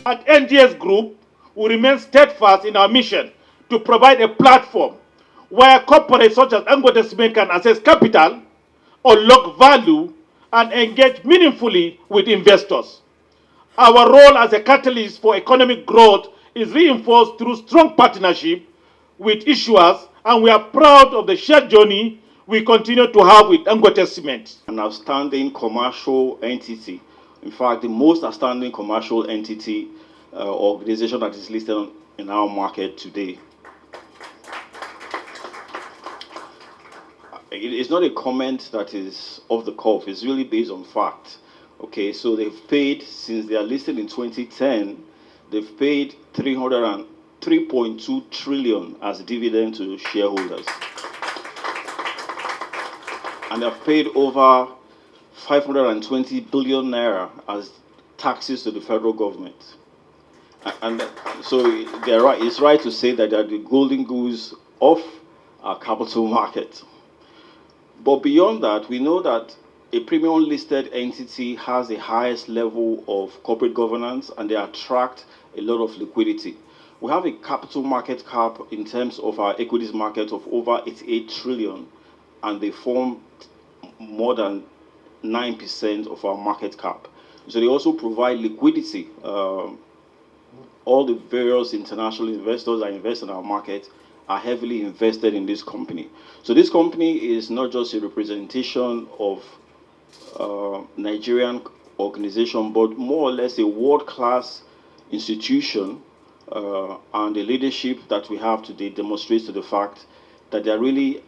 At NGX Group, we remain steadfast in our mission to provide a platform where corporates such as Dangote can access capital, unlock value, and engage meaningfully with investors. Our role as a catalyst for economic growth is reinforced through strong partnership with issuers, and we are proud of the shared journey we continue to have with Dangote Cement. An outstanding commercial entity, in fact, the most outstanding commercial entity organization that is listed in our market today. It's not a comment that is off the cuff, it's really based on fact. Okay, so they've paid, since they are listed in 2010, they've paid 3.2 trillion as dividend to shareholders. And they've paid over 520 billion naira as taxes to the federal government. And so they're right, it's right to say that they're the golden goose of our capital market. But beyond that, we know that a premium listed entity has the highest level of corporate governance and they attract a lot of liquidity. We have a capital market cap in terms of our equities market of over 88 trillion, and they form more than 9% of our market cap. So they also provide liquidity. All the various international investors that invest in our market are heavily invested in this company. So this company is not just a representation of Nigerian organization, but more or less a world-class institution, and the leadership that we have today demonstrates to the fact that they are really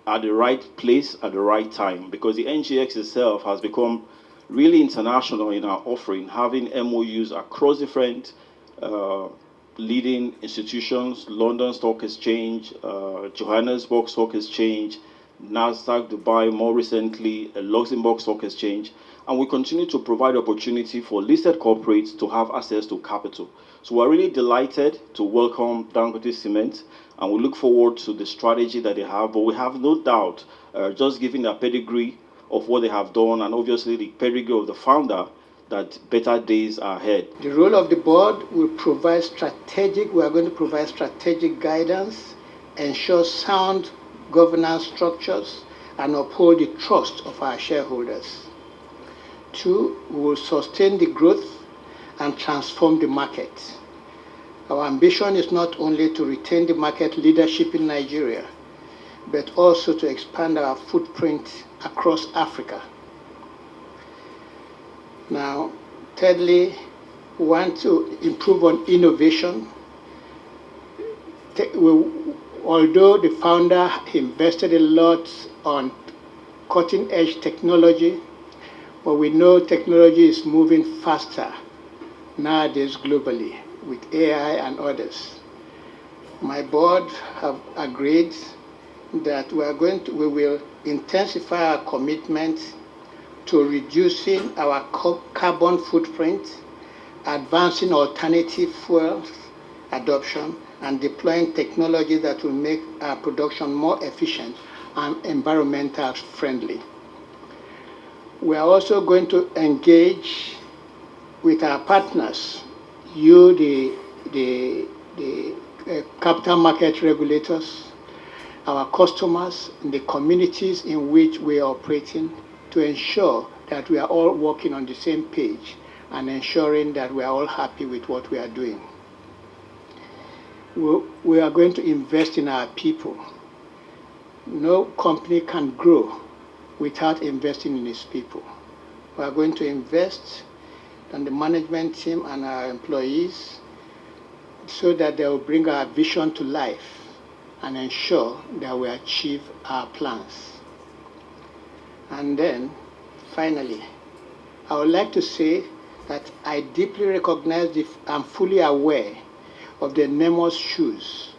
at the right place at the right time, because the NGX itself has become really international in our offering, having MOUs across different leading institutions, London Stock Exchange, Johannesburg Stock Exchange, Nasdaq Dubai, more recently, Luxembourg Stock Exchange, and we continue to provide opportunity for listed corporates to have access to capital. So we're really delighted to welcome Dangote Cement, and we look forward to the strategy that they have, but we have no doubt, just given the pedigree of what they have done, and obviously the pedigree of the founder, that better days are ahead. The role of the board will provide we are going to provide strategic guidance, ensure sound governance structures, and uphold the trust of our shareholders. 2, we will sustain the growth and transform the market. Our ambition is not only to retain the market leadership in Nigeria, but also to expand our footprint across Africa. Now, thirdly, we want to improve on innovation. Although the founder invested a lot on cutting-edge technology, but we know technology is moving faster nowadays globally with AI and others. My board have agreed that we will intensify our commitment to reducing our carbon footprint, advancing alternative fuels adoption, and deploying technology that will make our production more efficient and environmental friendly. We are also going to engage with our partners, the capital market regulators, our customers, and the communities in which we are operating, to ensure that we are all working on the same page and ensuring that we are all happy with what we are doing. We are going to invest in our people. No company can grow without investing in its people. We are going to invest in the management team and our employees so that they will bring our vision to life and ensure that we achieve our plans. And then, finally, I would like to say that I deeply recognize, I'm fully aware of the enormous shoes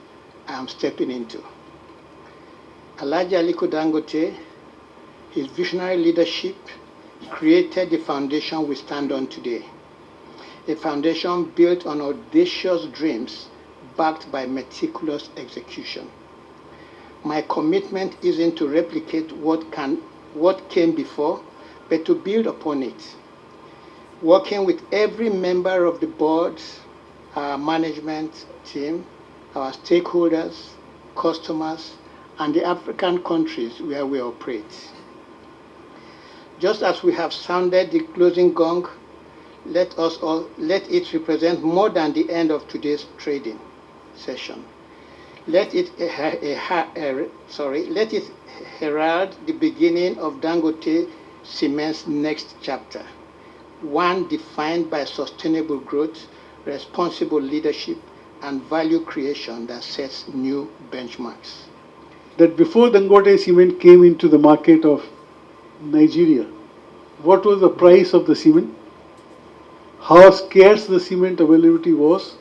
I am stepping into. Alhaji Aliko Dangote, his visionary leadership created the foundation we stand on today, a foundation built on audacious dreams backed by meticulous execution. My commitment isn't to replicate what came before, but to build upon it. working with every member of the board, our management team, our stakeholders, customers, and the African countries where we operate. Just as we have sounded the closing gong, let it represent more than the end of today's trading session. Let it herald the beginning of Dangote Cement's next chapter, one defined by sustainable growth, responsible leadership, and value creation that sets new benchmarks. That before Dangote Cement came into the market of Nigeria, what was the price of the cement? How scarce the cement availability was?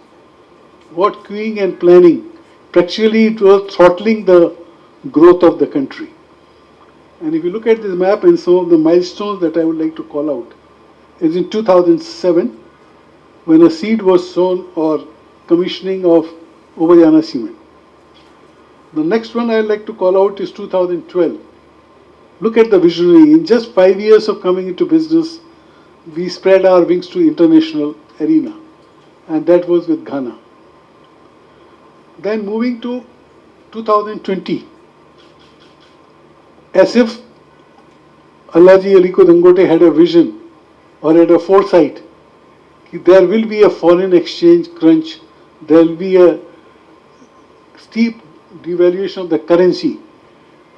What queuing and planning? Practically, it was throttling the growth of the country. And if you look at this map and some of the milestones that I would like to call out, is in 2007, when a seed was sown or commissioning of Obayana cement. The next one I would like to call out is 2012. Look at the visionary. In just 5 years of coming into business, we spread our wings to international arena, and that was with Ghana. Then moving to 2020, as if Alaji Aliko Dangote had a vision or had a foresight, there will be a foreign exchange crunch, there will be a steep devaluation of the currency,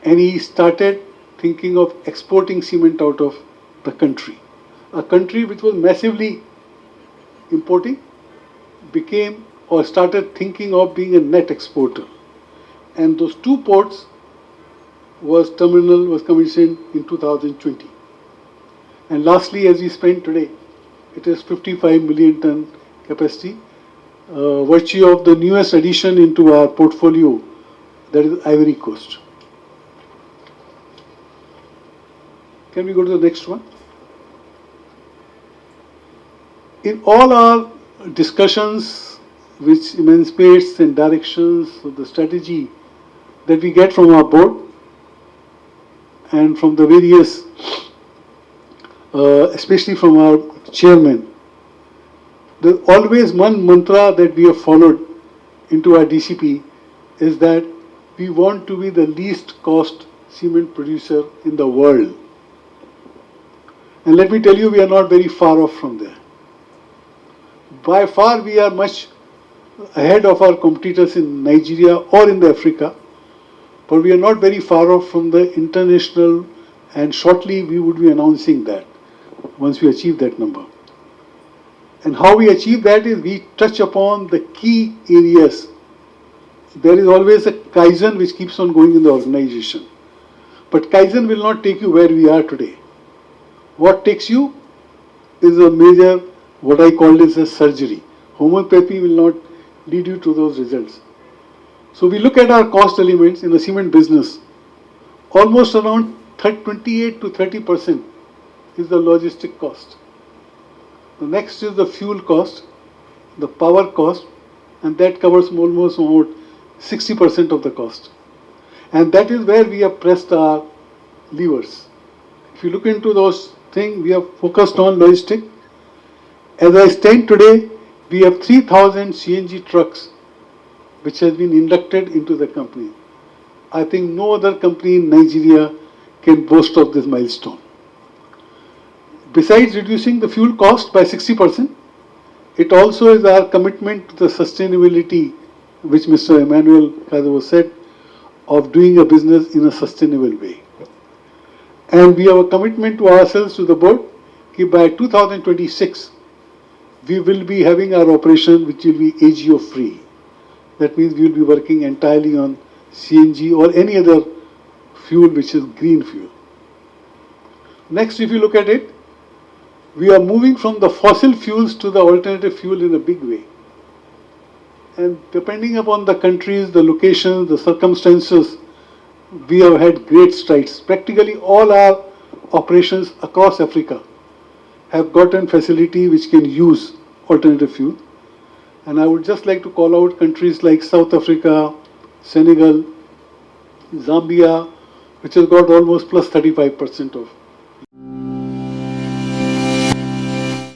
and he started thinking of exporting cement out of the country. A country which was massively importing became or started thinking of being a net exporter. And those two ports terminal was commissioned in 2020. And lastly, as we spent today, it is 55 million ton capacity, virtue of the newest addition into our portfolio, that is Ivory Coast. Can we go to the next one? In all our discussions, which emancipates and directions of the strategy that we get from our board and from the various, especially from our chairman, there's always one mantra that we have followed into our DCP is that we want to be the least cost cement producer in the world. And let me tell you, we are not very far off from there. By far, we are much ahead of our competitors in Nigeria or in Africa, but we are not very far off from the international, and shortly we would be announcing that once we achieve that number. And how we achieve that is we touch upon the key areas. There is always a Kaizen which keeps on going in the organization. But Kaizen will not take you where we are today. What takes you is a major, what I call is a surgery. Homeopathy will not lead you to those results. So we look at our cost elements in the cement business. Almost around 28 to 30% is the logistic cost. The next is the fuel cost, the power cost, and that covers almost about 60% of the cost. And that is where we have pressed our levers. If you look into those things, we have focused on logistic. As I stand today, we have 3,000 CNG trucks which has been inducted into the company. I think no other company in Nigeria can boast of this milestone. Besides reducing the fuel cost by 60%, it also is our commitment to the sustainability, which Mr. Ikzahboh said, of doing a business in a sustainable way. And we have a commitment to ourselves, to the board, that by 2026, we will be having our operation which will be AGO free. That means we will be working entirely on CNG or any other fuel which is green fuel. Next, if you look at it, we are moving from the fossil fuels to the alternative fuel in a big way. And depending upon the countries, the locations, the circumstances, we have had great strides. Practically all our operations across Africa have gotten facility which can use alternative fuel. And I would just like to call out countries like South Africa, Senegal, Zambia, which has got almost plus 35% of